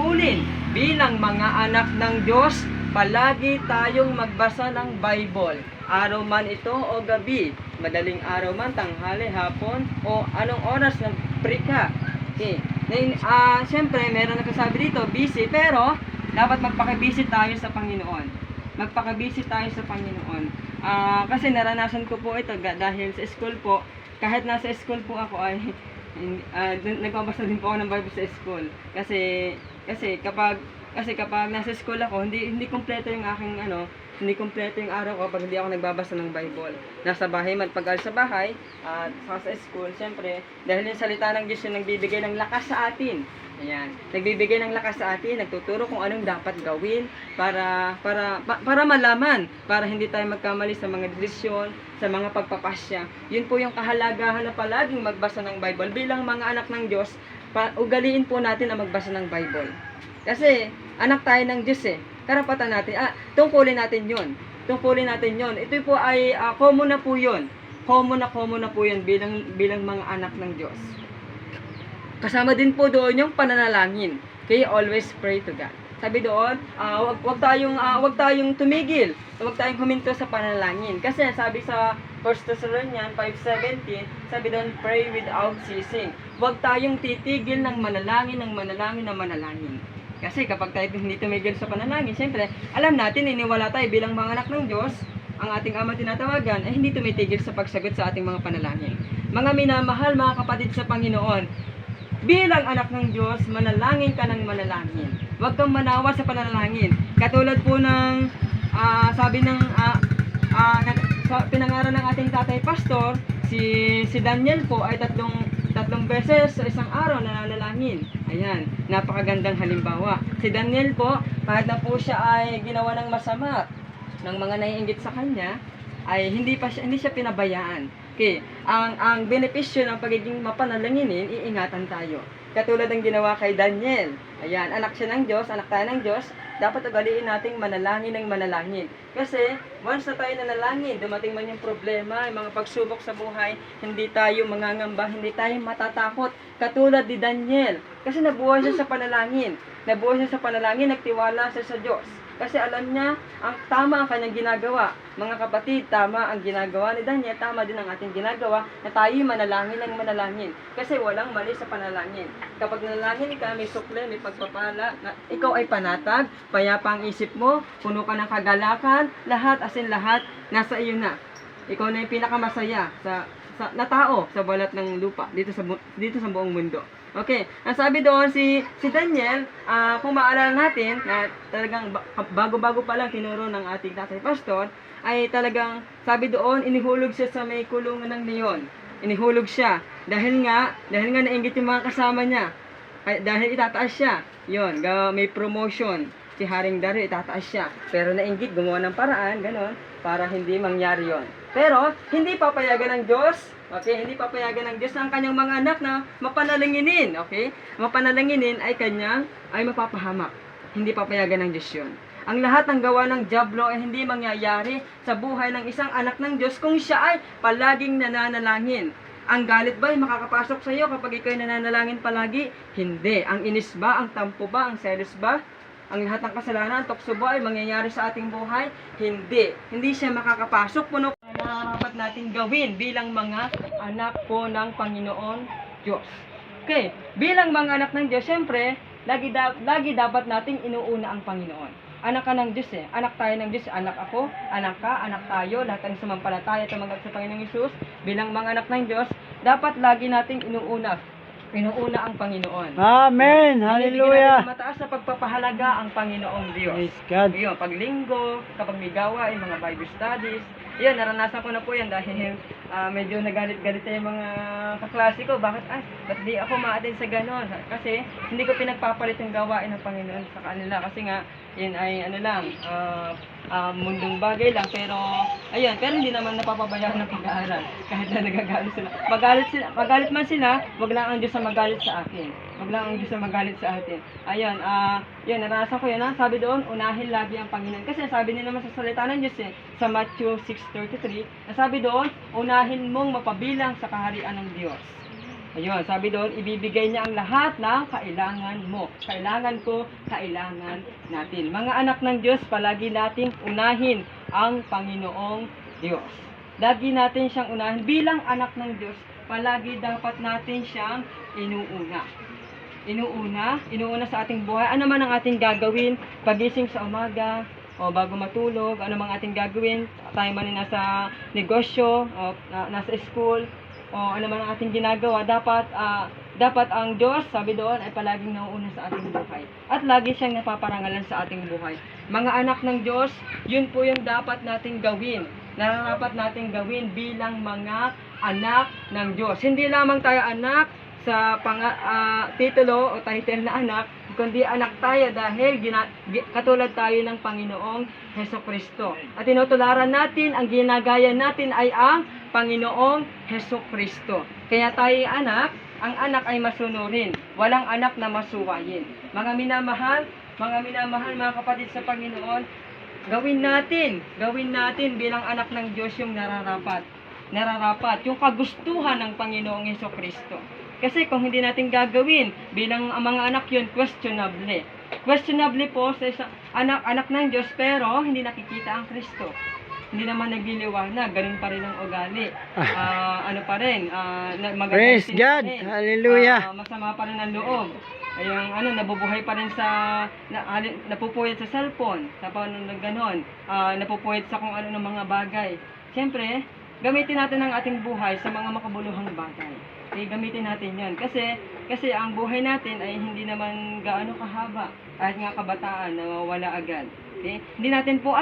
tungkulin bilang mga anak ng Diyos, palagi tayong magbasa ng Bible. Araw man ito o gabi, madaling araw man, tanghali, hapon, o anong oras ng prika. Okay. Siyempre, meron nagsasabi dito, busy, pero dapat magpaka-busy tayo sa Panginoon. Magpaka-busy tayo sa Panginoon. Kasi naranasan ko po ito dahil sa school po, kahit nasa school po ako ay nagbabasa din po ako ng Bible sa school. Kasi kapag nasa school ako, hindi kumpleto yung aking hindi kumpleto yung araw ko kapag hindi ako nagbabasa ng Bible. Nasa bahay man, pag sa bahay at sa school, siyempre, dahil yung salita ng Diyos yung nagbibigay ng lakas sa atin. Ayan, nagbibigay ng lakas sa atin, nagtuturo kung anong dapat gawin para malaman, para hindi tayo magkamali sa mga desisyon, sa mga pagpapasya. Yun po yung kahalagahan na palaging magbasa ng Bible. Bilang mga anak ng Diyos, ugaliin po natin ang magbasa ng Bible. Kasi anak tayo ng Diyos karapatan natin, tungkulin natin yun. Tungkulin natin yun. Ito po ay common na po yun. Common na po yun bilang mga anak ng Diyos. Kasama din po doon yung pananalangin. Okay, always pray to God. Sabi doon, wag tayong tumigil. Wag tayong huminto sa pananalangin. Kasi sabi sa 1 Thessalonians 5:17, sabi doon, pray without ceasing. Wag tayong titigil ng manalangin. Kasi kapag tayo hindi tumigil sa panalangin, siyempre, alam natin, iniwala tayo bilang mga anak ng Diyos, ang ating Ama tinatawagan, ay hindi tumitigil sa pagsagot sa ating mga panalangin. Mga minamahal, mga kapatid sa Panginoon, bilang anak ng Diyos, manalangin ka ng manalangin. Huwag kang manawa sa panalangin. Katulad po ng sabi ng pinangaral ng ating tatay pastor, si Daniel po ay tatlong beses sa isang araw nananalangin. Ayan, napakagandang halimbawa. Si Daniel po, kahit na po siya ay ginawa ng masama ng mga naiinggit sa kanya, ay hindi siya pinabayaan. Okay, ang benepisyo ng pagiging mapanalanginin, iingatan tayo. Katulad ng ginawa kay Daniel. Ayan, anak siya ng Diyos, anak tayo ng Diyos, dapat ugaliin nating manalangin ng manalangin. Kasi once na tayo nanalangin, dumating man yung problema, yung mga pagsubok sa buhay, hindi tayo mangangamba, hindi tayo matatakot. Katulad ni Daniel. Kasi nabuhay siya sa panalangin. Nagtiwala siya sa Diyos. Kasi alam niya, tama ang kanyang ginagawa. Mga kapatid, tama ang ginagawa ni Daniel, tama din ang ating ginagawa na tayo manalangin ng manalangin. Kasi walang mali sa panalangin. Kapag nanalangin ka, may sukle, may pagpapala, na ikaw ay panatag, payapa ang isip mo, puno ka ng kagalakan, lahat, lahat, nasa iyo na. Ikaw na yung pinakamasaya na tao sa balat ng lupa, dito sa buong mundo. Okay, ang sabi doon si Daniel, kung maalala natin na talagang bago-bago pa lang tinuro ng ating tatay pastor, ay talagang sabi doon, inihulog siya sa may kulungan ng leon. Inihulog siya dahil nga nainggit yung mga kasama niya. Dahil itataas siya. Yon, may promotion. Si Haring Dario itataas siya. Pero nainggit, gumawa ng paraan, ganon, para hindi mangyari yon. Pero hindi papayagan ng Diyos. Okay, hindi papayagan ng Diyos na ang kanyang mga anak na mapanalanginin. Okay? Mapanalanginin ay mapapahamak. Hindi papayagan ng Diyos yun. Ang lahat ng gawa ng dyablo ay hindi mangyayari sa buhay ng isang anak ng Diyos kung siya ay palaging nananalangin. Ang galit ba ay makakapasok sa iyo kapag ikaw ay nananalangin palagi? Hindi. Ang inis ba, ang tampo ba, ang selos ba? Ang lahat ng kasalanan, tukso ba ay mangyayari sa ating buhay? Hindi. Hindi siya makakapasok. Puno dapat natin gawin bilang mga anak po ng Panginoon Diyos. Okay, bilang mga anak ng Diyos, syempre, lagi dapat nating inuuna ang Panginoon. Anak ka ng Diyos anak tayo ng Diyos, anak ako, anak ka, anak tayo, lahat ng sumampalataya at tumanggap sa Panginoong Hesus, bilang mga anak ng Diyos, dapat lagi nating inuuna ang Panginoon. Amen. Hallelujah. Mataas na pagpapahalaga ang Panginoong Diyos. Praise God. Yun, paglinggo, kapag may gawain, mga Bible studies, yun, naranasan ko na po yan dahil medyo nagalit-galit na yung mga kaklase ko. Ba't di ako ma-attend sa ganon? Kasi hindi ko pinagpapalit yung gawain ng Panginoon sa kanila. Kasi nga, yun ay mundong bagay lang. Pero hindi naman napapabayaan ng pag-aaral. Kahit na nagagalit sila. Magalit man sila, wag lang ang Diyos na magalit sa akin. Wag lang ang Diyos na magalit sa atin. Naranasan ko yun. Sabi doon, unahin lagi ang Panginoon. Kasi sabi nila naman sa salita ng Diyos sa Matthew 6:33, sabi doon, unahin mong mapabilang sa kaharian ng Diyos. Ayun, sabi doon, ibibigay niya ang lahat ng kailangan mo. Kailangan ko, kailangan natin. Mga anak ng Diyos, palagi nating unahin ang Panginoong Diyos. Lagi natin siyang unahin. Bilang anak ng Diyos, palagi dapat natin siyang inuuna. Inuuna sa ating buhay. Ano man ang ating gagawin, pagising sa umaga, o bago matulog, ano mang ating gagawin, tayo man ay nasa negosyo, o nasa school, o ano man ang ating ginagawa, dapat ang Diyos, sabi doon, ay palaging nauuna sa ating buhay. At lagi siyang napaparangalan sa ating buhay. Mga anak ng Diyos, yun po yung dapat nating gawin. Nararapat nating gawin bilang mga anak ng Diyos. Hindi lamang tayo anak sa titulo o title na anak, kundi anak tayo dahil katulad tayo ng Panginoong Hesukristo. At tinutularan natin, ang ginagaya natin ay ang Panginoong Hesukristo. Kaya tayo anak, ang anak ay masunurin. Walang anak na masuwayin. Mga minamahal, mga kapatid sa Panginoon, gawin natin bilang anak ng Diyos yung nararapat, yung kagustuhan ng Panginoong Hesukristo. Kasi kung hindi natin gagawin bilang mga anak yun, questionable. Questionable po sa anak ng Diyos, pero hindi nakikita ang Kristo. Hindi naman nagliliwanag, ganun pa rin ang ugali. Ano pa rin, Praise God! Hallelujah! Masama pa rin ang loob. Yung nabubuhay pa rin napupuyat sa cellphone, sa paano ganon, napupuyat sa kung ano ng mga bagay. Siyempre, gamitin natin ang ating buhay sa mga makabuluhang bagay. Gamitin natin yan. Kasi ang buhay natin ay hindi naman gaano kahaba. Kahit nga kabataan, nawawala agad. Okay? Hindi po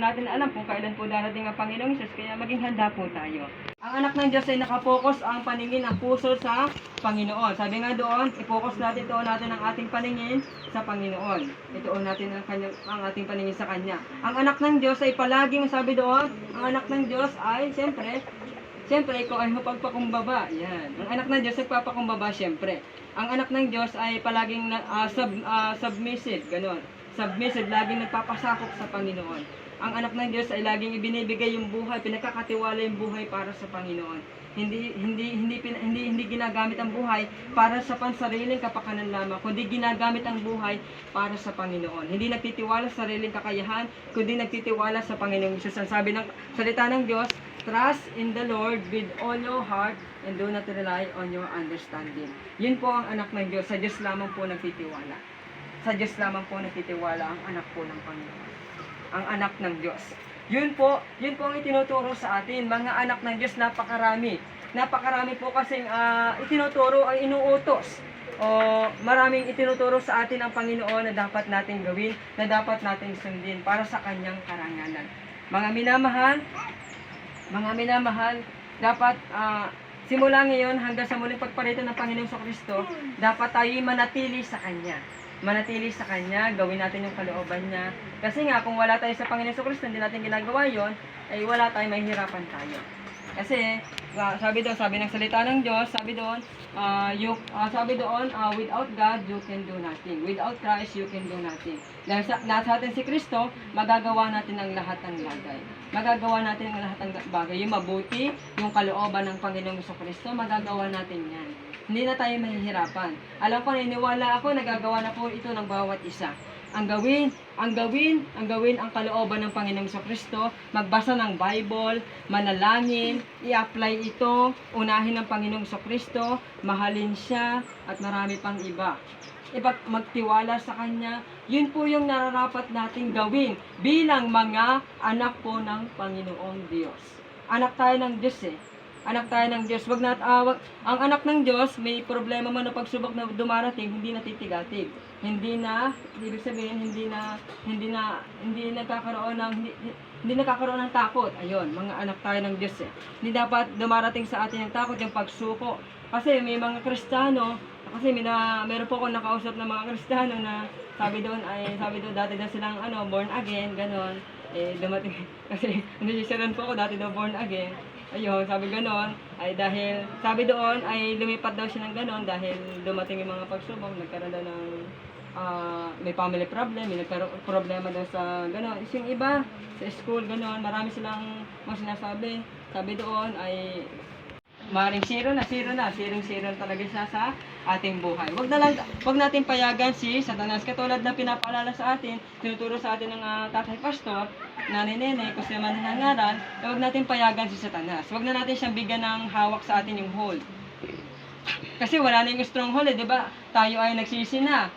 natin alam kung kailan po darating ang Panginoong Hesus, kaya maging handa po tayo. Ang anak ng Diyos ay nakapokus ang paningin, ang puso sa Panginoon. Sabi nga doon, i-focus natin, ituon natin ang ating paningin sa Panginoon. Ituon natin ang ating paningin sa Kanya. Ang anak ng Diyos ay palaging, sabi doon, ang anak ng Diyos ay, siyempre, ikaw ay mapagpakumbaba. Yan. Ang anak ng Diyos ay papakumbaba, siyempre. Ang anak ng Diyos ay palaging submissive, gano'n. Submissive, laging nagpapasakop sa Panginoon. Ang anak ng Diyos ay laging ibinibigay yung buhay, pinagkakatiwala yung buhay para sa Panginoon. Hindi ginagamit ang buhay para sa pansariling kapakanan lamang, kundi ginagamit ang buhay para sa Panginoon. Hindi nagtitiwala sa sariling kakayahan, kundi nagtitiwala sa Panginoong Hesus. Ang sabi ng salita ng Diyos, trust in the Lord with all your heart and do not rely on your understanding. Yun po ang anak ng Diyos. Sa Diyos lamang po nagtitiwala. Sa Diyos lamang po nagtitiwala ang anak po ng Panginoon. Ang anak ng Diyos. Yun po ang itinuturo sa atin. Mga anak ng Diyos, napakarami. Napakarami po kasing itinuturo, ay inuutos. O maraming itinuturo sa atin ang Panginoon na dapat nating gawin, na dapat nating sundin para sa kanyang karangalan. Mga minamahal, dapat simula ngayon hanggang sa muling pagparito ng Panginoong Kristo, dapat tayo manatili sa Kanya. Gawin natin yung kalooban niya. Kasi nga, kung wala tayo sa Panginoong Kristo, hindi natin ginagawa yon, ay wala tayong mahihirapan tayo. Kasi, sabi ng salita ng Diyos, sabi doon, without God, you can do nothing. Without Christ, you can do nothing. Dahil nasa atin si Kristo, magagawa natin ang lahat ng bagay. Yung mabuti, yung kalooban ng Panginoong Kristo, magagawa natin yan. Hindi na tayo mahihirapan. Alam ko, naniniwala ako, nagagawa na po ito ng bawat isa. Ang gawin ang kalooban ng Panginoong Kristo, magbasa ng Bible, manalangin, i-apply ito, unahin ng Panginoong Kristo, mahalin siya, at marami pang iba. Magtiwala sa Kanya, yun po yung nararapat nating gawin bilang mga anak po ng Panginoong Diyos. Anak tayo ng Diyos Anak tayo ng Diyos. Ang anak ng Diyos, may problema man o pagsubok na dumarating, hindi natitigatig. Ibig sabihin, hindi nagkakaroon ng takot. Ayun, mga anak tayo ng Diyos Hindi dapat dumarating sa atin ang takot, yung pagsuko. Kasi may mga Kristiyano, meron po akong nakausap ng mga Kristiyano na sabi doon dati na silang born again, ganon. Dumating, kasi nagsisiran po ako, dati daw born again. Ayun, sabi ganon, ay dahil, sabi doon, ay lumipat daw siya ng ganon dahil dumating yung mga pagsubok, nagkaroon daw ng, may family problem, may nagkaroon problema daw sa ganon. Yung iba, sa school, ganon, marami silang mga sinasabi. Sabi doon ay, maring zero na talaga siya sa ating buhay. Wag natin payagan si Satanas, katulad na pinapaalala sa atin, tinuturo sa atin ng tatay pastor, nanay nene, kung sila man nangangaral, wag natin payagan si Satanas. Wag na natin siyang bigyan ng hawak sa atin yung hold. Kasi wala na yung stronghold, di ba? Tayo ay nagsisi na.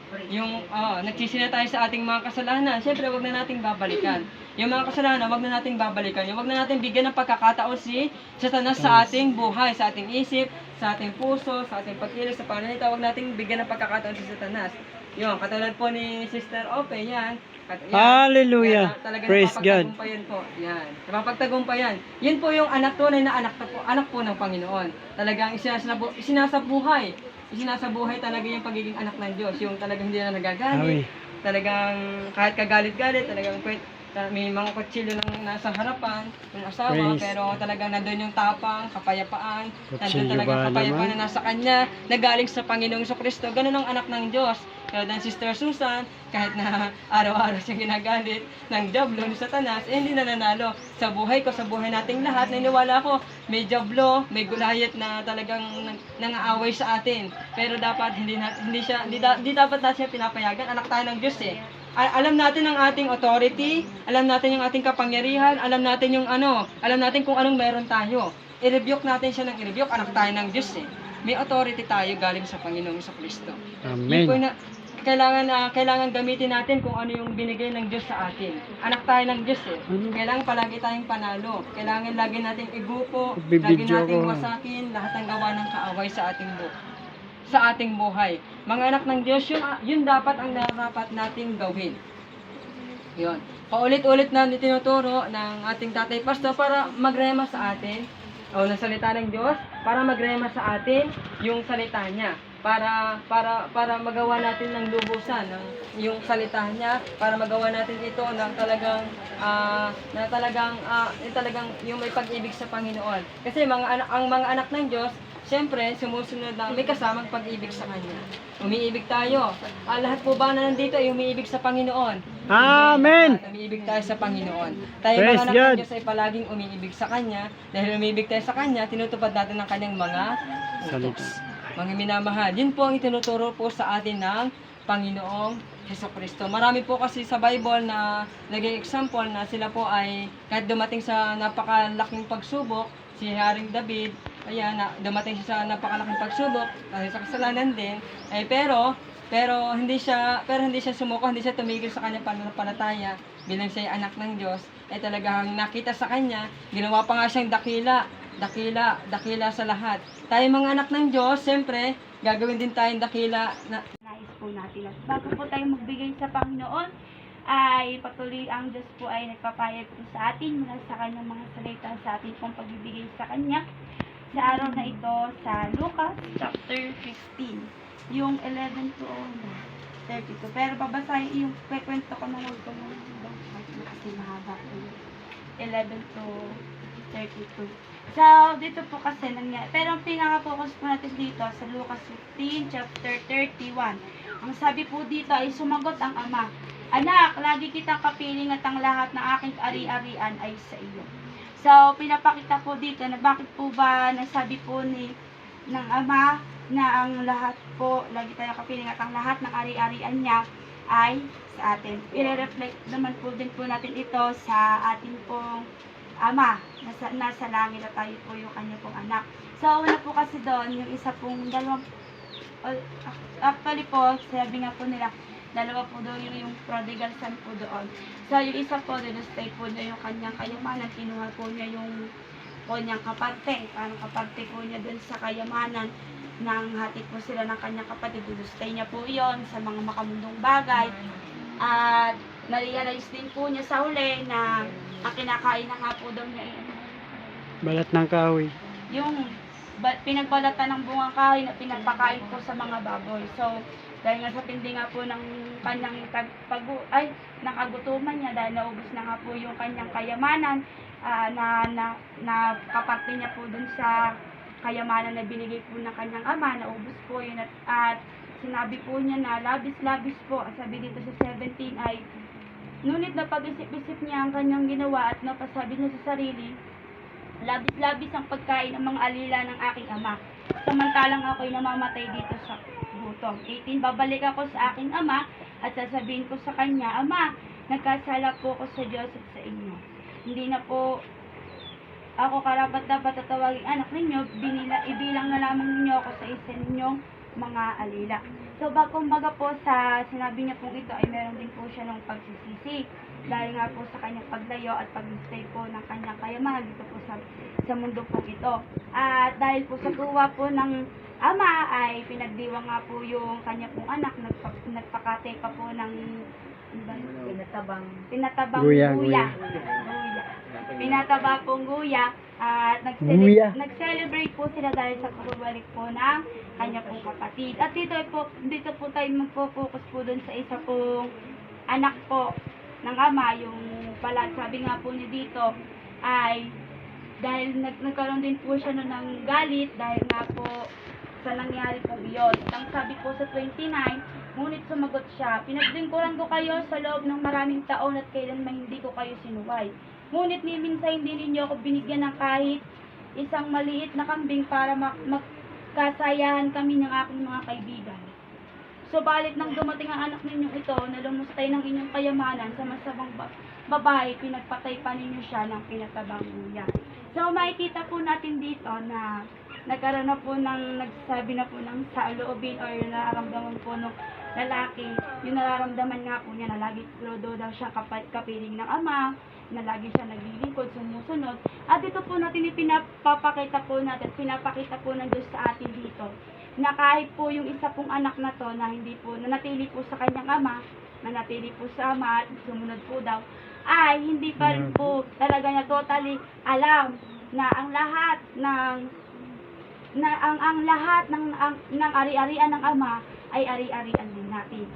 Nagsisi na tayo sa ating mga kasalanan. Siyempre, wag na nating babalikan. Yung mga kasalanan, wag na nating babalikan. Wag na nating bigyan ng pagkakataon si Satanas sa ating buhay, sa ating isip, sa ating puso, sa ating pagkilos, sa pananalita. Wag nating bigyan ng pagkakataon si Satanas. Yun, katulad po ni Sister Ope, yan. Hallelujah. Talaga Praise God. napapagtagumpayan po. Yan. Napapagtagumpayan. Yun po yung tunay na anak po ng Panginoon. Talagang isinasabuhay. Isinasabuhay talaga yung pagiging anak ng Diyos. Yung talagang hindi na nagagalit. Talagang kahit kagalit-galit, talagang may mga kutsilyo lang nasa harapan ng asawa, Praise. pero talagang nandun yung tapang, kapayapaan, nandun Kutsilyo talagang ba kapayapaan naman? na nasa kanya, nagaling sa Panginoong Kristo. Ganun ang anak ng Diyos. Kaya dan Sister Susan, kahit na araw-araw siyang ginagalit ng diablo ni Satanas, hindi na nanalo. Sa buhay ko, sa buhay nating lahat, naniniwala ko, may diablo, may Goliath na talagang nangaaway sa atin. Pero dapat hindi dapat natin siya pinapayagan. Anak tayo ng Diyos eh. Alam natin ang ating authority, alam natin yung ating kapangyarihan, alam natin kung anong meron tayo. I-rebuke natin siya ng i-rebuke, anak tayo ng Diyos eh. May authority tayo galing sa Panginoong Kristo. Amen. Yun po kailangan gamitin natin kung ano yung binigay ng Diyos sa atin. Anak tayo ng Diyos eh. Kailangan palagi tayong panalo. Kailangan lagi nating igupo, lagi Bibidyo nating ko. wasakin lahat ng gawa ng kaaway sa ating buhay. Mga anak ng Diyos, yun dapat ang narapat nating gawin. Yun. Paulit-ulit na tinuturo ng ating tatay pastor para magrema sa atin, o ng salita ng Diyos, para magrema sa atin yung salita niya. Para magawa natin ng lubusan ng yung salita niya, para magawa natin ito ng talagang yung may pag-ibig sa Panginoon. Kasi ang mga anak ng Diyos, siyempre, sumusunod na may kasamang pag-ibig sa Kanya. Umiibig tayo. Lahat po ba na nandito ay umiibig sa Panginoon? Amen. Umiibig tayo sa Panginoon. Tayo Praise mga anak God. ng Diyos ay palaging umiibig sa Kanya. Dahil umiibig tayo sa Kanya, tinutupad natin ang Kanyang mga Salita. utos. Mga minamahal, yun po ang itinuturo po sa atin ng Panginoong Jesucristo. Marami po kasi sa Bible na naging example na sila po ay kahit dumating sa napakalaking pagsubok, si Haring David, dumating siya sa napakalaking pagsubok dahil sa kasalanan din, pero hindi siya sumuko, hindi siya tumigil sa kanyang pananampalataya bilang siya ay anak ng Diyos, ay talagang nakita sa kanya, ginawa pa nga siyang dakila sa lahat. Tayo mga anak ng Diyos, siyempre, gagawin din tayong dakila na Nais po natin. At bago po tayo magbigay sa Panginoon, ay patuloy ang Diyos po ay nagpapayag po sa atin mula sa kanyang mga salita sa atin pong pagbibigay sa Kanya. Sa araw na ito, sa Lucas chapter 15, yung 11 to 32. Pero babasahin yung kwento ko na huwag ko kasi mahaba po yun. 11 to 32. So, dito po kasi nangyari. Pero ang pinaka-focus po natin dito sa Lucas 15, chapter 31. Ang sabi po dito ay sumagot ang ama, "Anak, lagi kitang kapiling at ang lahat ng aking ari-arian ay sa iyo." So, pinapakita po dito na bakit po ba nasabi po ng ama na ang lahat po, lagi tayo kapiling at ang lahat ng ari-arian niya ay sa atin. I-reflect naman po din po natin ito sa ating pong ama, nasa langit at tayo po yung kanya pong anak. So, una po kasi doon, yung isa pong actually po, sabi nga po nila, dalawa po doon yung prodigal son po doon. So, yung isa po, dinustay po niya yung kanyang kayamanan, kinuha po niya yung kanyang kaparte, parang kaparte po niya doon sa kayamanan, nang hatid po sila ng kanyang kapatid, dinustay niya po yon sa mga makamundong bagay. At na-realize din po niya sa huli na ang kinakain na nga po daw niya Balat ng kahoy. yung pinagbalatan ng bungang kahoy na pinagpakain po sa mga baboy. So, dahil nga sa tindi nga po ng kanyang ng kagutuman niya, dahil naubos na nga po yung kanyang kayamanan, na kaparte niya po dun sa kayamanan na binigay po ng kanyang ama, naubos po yun at sinabi po niya na labis-labis po, sabi dito sa 17 ay, ngunit napag-isip-isip niya ang kanyang ginawa at napasabi niya sa sarili, labis-labis ang pagkain ng mga alila ng aking ama. Samantalang ako'y namamatay dito sa gutom. 18, babalik ako sa aking ama at sasabihin ko sa kanya, Ama, nagkasala po ako sa Diyos at sa inyo. Hindi na po ako karapat-dapat at tawaging anak ninyo, ibilang na lamang ninyo ako sa isa ninyong mga alila. So, kumbaga po sa sinabi niya pong ito ay meron din po siya ng pagsisisi. Dahil nga po sa kanyang paglayo at pag-stay po ng kanyang kayamanan dito po sa mundo po ito. At dahil po sa tuwa po ng ama ay pinagdiwa nga po yung kanya pong anak, nagpakate pa po ng pinatabang Guya, guya. Pinataba pong guya at nag-celebrate po sila dahil sa pagbabalik po ng kanya pong kapatid. At dito po tayo magpo-focus po dun sa isa pong anak po ng ama, yung pala, sabi nga po niya dito ay dahil nagkaroon din po siya nun ng galit dahil nga po sa nangyari po iyon. At ang sabi po sa 29, ngunit sumagot siya, pinaglingkuran ko kayo sa loob ng maraming taon at kailanman hindi ko kayo sinuway. Ngunit ni minsan hindi ninyo ako binigyan ng kahit isang maliit na kambing para magkasayahan kami ng aking mga kaibigan. Subalit nang dumating ang anak ninyong ito na lumustay ng inyong kayamanan sa masamang babae, pinagpatay pa ninyo siya ng pinatabang guya. So makikita po natin dito na nagkaroon na po nagsasabi na po ng saloobin or nararamdaman po ng lalaki, yung nararamdaman nga po niya na lagi daw siya kapiling ng ama, na lagi siya naglilingkod, sumusunod. At ito po natin pinapakita po ng Diyos sa atin dito na kahit po yung isa pong anak na to na hindi po nanatili po sa kanyang ama, nanatili po sa ama at sumunod po daw, ay hindi pa rin po talaga niya totally alam na ang lahat ng ari-arian ng ama ay ari-arian din natin.